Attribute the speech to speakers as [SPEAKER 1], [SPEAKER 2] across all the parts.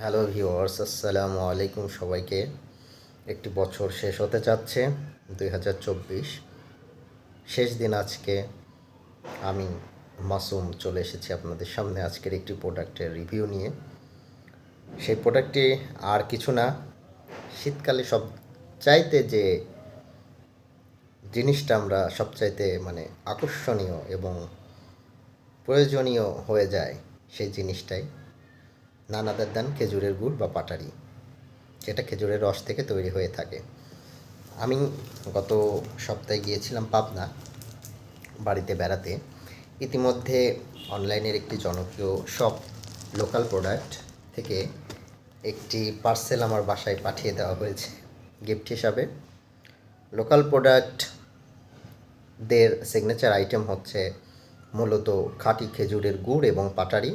[SPEAKER 1] Hello viewers, আসসালামু আলাইকুম সবাইকে। একটি বছর শেষ হতে যাচ্ছে, 2024 শেষ দিন আজকে। আমি মাসুম চলে এসেছি আপনাদের সামনে আজকের একটি প্রোডাক্টের রিভিউ নিয়ে। সেই প্রোডাক্টটি আর কিছু না, শীতকালে সবচাইতে যে জিনিসটা আমরা সবচাইতে আকর্ষণীয় এবং প্রয়োজনীয় হয়ে যায়, সেই জিনিসটাই নানাদের দেন খেজুরের গুড় বা পাটারি, যেটা খেজুরের রস থেকে তৈরি হয়ে থাকে। আমি গত সপ্তাহে গিয়েছিলাম পাবনা বাড়িতে বেড়াতে। ইতিমধ্যে অনলাইনের একটি জনপ্রিয় শপ লোকাল প্রোডাক্ট থেকে একটি পার্সেল আমার বাসায় পাঠিয়ে দেওয়া হয়েছে গিফট হিসাবে। লোকাল প্রোডাক্টদের সিগনেচার আইটেম হচ্ছে মূলত খাঁটি খেজুরের গুড় এবং পাটারি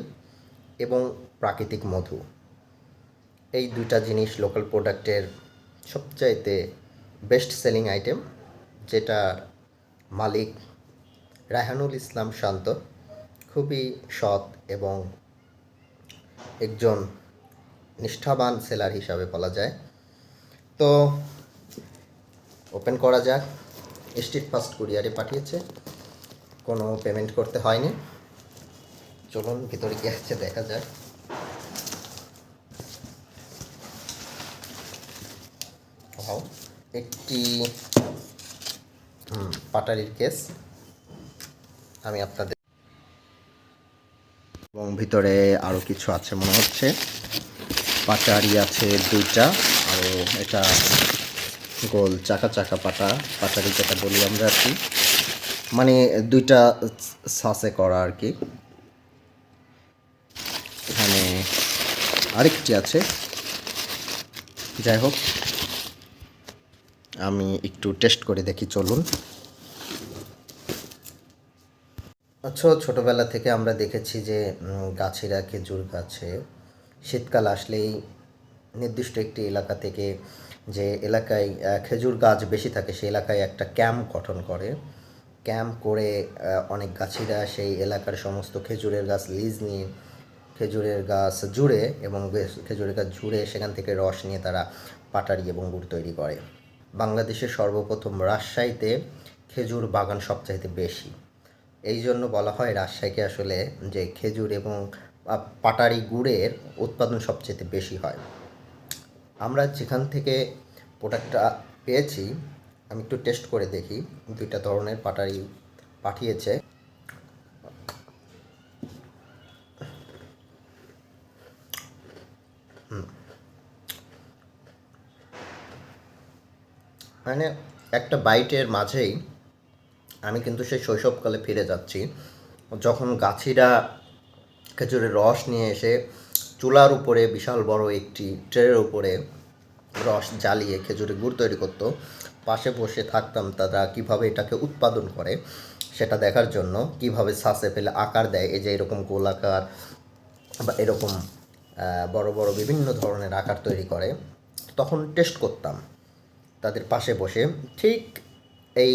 [SPEAKER 1] এবং প্রাকৃতিক মধু। এই দুইটা জিনিস লোকাল প্রোডাক্টের সবচাইতে বেস্ট সেলিং আইটেম, যেটার মালিক রায়হানুল ইসলাম শান্ত খুবই সৎ এবং একজন নিষ্ঠাবান সেলার হিসাবে বলা যায়। তো ওপেন করা যাক। স্ট্রিট ফাস্ট কুরিয়ারে পাঠিয়েছে, কোনো পেমেন্ট করতে হয়নি। চলুন ভিতরে কি আছে দেখা যাক। একটি পাটারির কেস আমি আপনাদের, এবং ভিতরে আরও কিছু আছে মনে হচ্ছে। পাটারি আছে দুইটা, আরও এটা গোল চাকা চাকা পাটারি যেটা বলি আমরা আর কি, মানে দুইটা সাসে করা আর কি। এখানে আরেকটি আছে, যাই হোক আমি একটু টেস্ট করে দেখি, চলুন। আচ্ছা, ছোটোবেলা থেকে আমরা দেখেছি যে গাছিরা খেজুর গাছে শীতকাল আসলেই নির্দিষ্ট একটি এলাকা থেকে, যে এলাকায় খেজুর গাছ বেশি থাকে সেই এলাকায় একটা ক্যাম্প গঠন করে। ক্যাম্প করে অনেক গাছিরা সেই এলাকার সমস্ত খেজুরের গাছ লিজ নিয়ে খেজুরের গাছ জুড়ে এবং খেজুরের গাছ জুড়ে সেখান থেকে রস নিয়ে তারা পাটারি এবং গুড় তৈরি করে। বাংলাদেশের সর্বপ্রথম রাজশাহীতে খেজুর বাগান সবচাইতে বেশি। এই জন্য বলা হয় রাজশাহীকে আসলে যে খেজুর এবং পাটারি গুড়ের উৎপাদন সবচেয়ে বেশি হয়। আমরা যেখান থেকে প্রোডাক্টটা পেয়েছি আমি একটু টেস্ট করে দেখি। দুইটা ধরনের পাটারি পাঠিয়েছে। মানে একটা বাইটের মাঝেই আমি কিন্তু সেই শৈশবকালে ফিরে যাচ্ছি, যখন গাছিরা খেজুরের রস নিয়ে এসে চুলার উপরে বিশাল বড় একটি ট্রের উপরে রস জ্বালিয়ে খেজুরের গুড় তৈরি করতো। পাশে বসে থাকতাম তারা কিভাবে এটাকে উৎপাদন করে সেটা দেখার জন্য, কিভাবে ছাঁচে ফেলে আকার দেয়, এই যে এরকম গোলাকার বা এরকম বড় বড় বিভিন্ন ধরনের আকার তৈরি করে। তখন টেস্ট করতাম তাদের পাশে বসে। ঠিক এই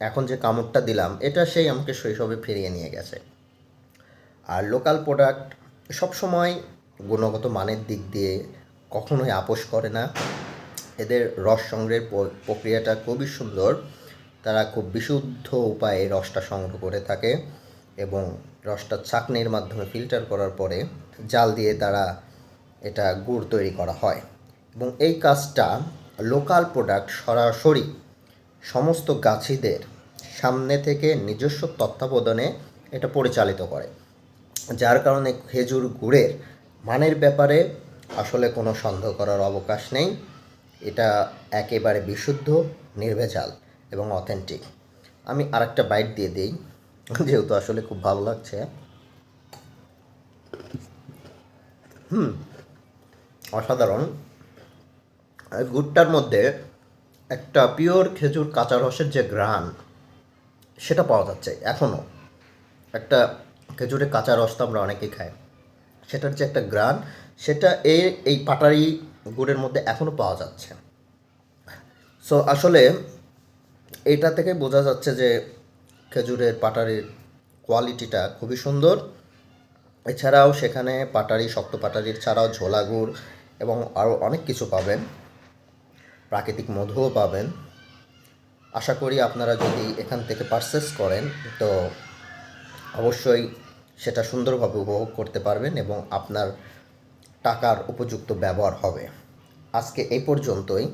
[SPEAKER 1] এখন যে কামড়টা দিলাম এটা সেই আমাকে শৈশবে ফিরিয়ে নিয়ে গেছে। আর লোকাল প্রোডাক্ট সবসময় গুণগত মানের দিক দিয়ে কখনোই আপোস করে না। এদের রস সংগ্রহের প্রক্রিয়াটা খুবই সুন্দর। তারা খুব বিশুদ্ধ উপায়ে রসটা সংগ্রহ করে থাকে এবং রসটা ছাঁকনির মাধ্যমে ফিল্টার করার পরে জাল দিয়ে তারা এটা গুড় তৈরি করা হয়। এবং এই কাজটা লোকাল প্রোডাক্ট সরাসরি সমস্ত গাছিদের সামনে থেকে নিজস্ব তত্ত্বাবধানে এটা পরিচালিত করে, যার কারণে খেজুর গুড়ের মানের ব্যাপারে আসলে কোনো সন্দেহ করার অবকাশ নেই। এটা একেবারে বিশুদ্ধ, নির্ভেজাল এবং অথেন্টিক। আমি আরেকটা বাইট দিয়ে দিই, যেহেতু আসলে খুব ভালো লাগছে। অসাধারণ। গুড়টার মধ্যে একটা পিওর খেজুর কাঁচা রসের যে ঘ্রাণ সেটা পাওয়া যাচ্ছে এখনও। একটা খেজুরের কাঁচা রস তো আমরা অনেকেই খাই, সেটার যে একটা ঘ্রাণ সেটা এই পাটারি গুড়ের মধ্যে এখনও পাওয়া যাচ্ছে। সো আসলে এইটা থেকে বোঝা যাচ্ছে যে খেজুরের পাটারির কোয়ালিটিটা খুবই সুন্দর এছাড়াও সেখানে পাটারি, শক্ত পাটারির ছাড়াও ঝোলা গুড় এবং আরও অনেক কিছু পাবেন, প্রাকৃতিক মধুও পাবেন। আশা করি আপনারা যদি এখান থেকে পারচেস করেন তো অবশ্যই সেটা সুন্দরভাবে উপভোগ করতে পারবেন এবং আপনার টাকার উপযুক্ত ব্যবহার হবে। আজকে এই পর্যন্তই,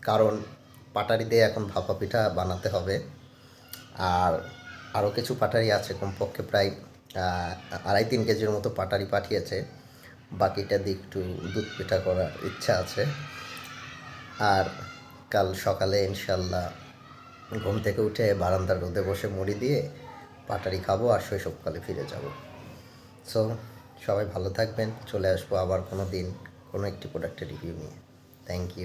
[SPEAKER 1] কারণ পাটারি দিয়ে এখন ভাপা পিঠা বানাতে হবে। আর আরও কিছু পাটারি আছে, কমপক্ষে প্রায় 2.5-3 কেজির মতো পাটারি পাঠিয়েছে। বাকিটা দিয়ে একটু দুধ পিঠা করার ইচ্ছা আছে। আর কাল সকালে ইনশাল্লাহ ঘুম থেকে উঠে বারান্দার রোদে বসে মুড়ি দিয়ে পাটারি খাবো আর শৈশবকালে ফিরে যাব। সো সবাই ভালো থাকবেন, চলে আসবো আবার কোনো দিন কোনো একটি প্রোডাক্টের রিভিউ নিয়ে। Thank you.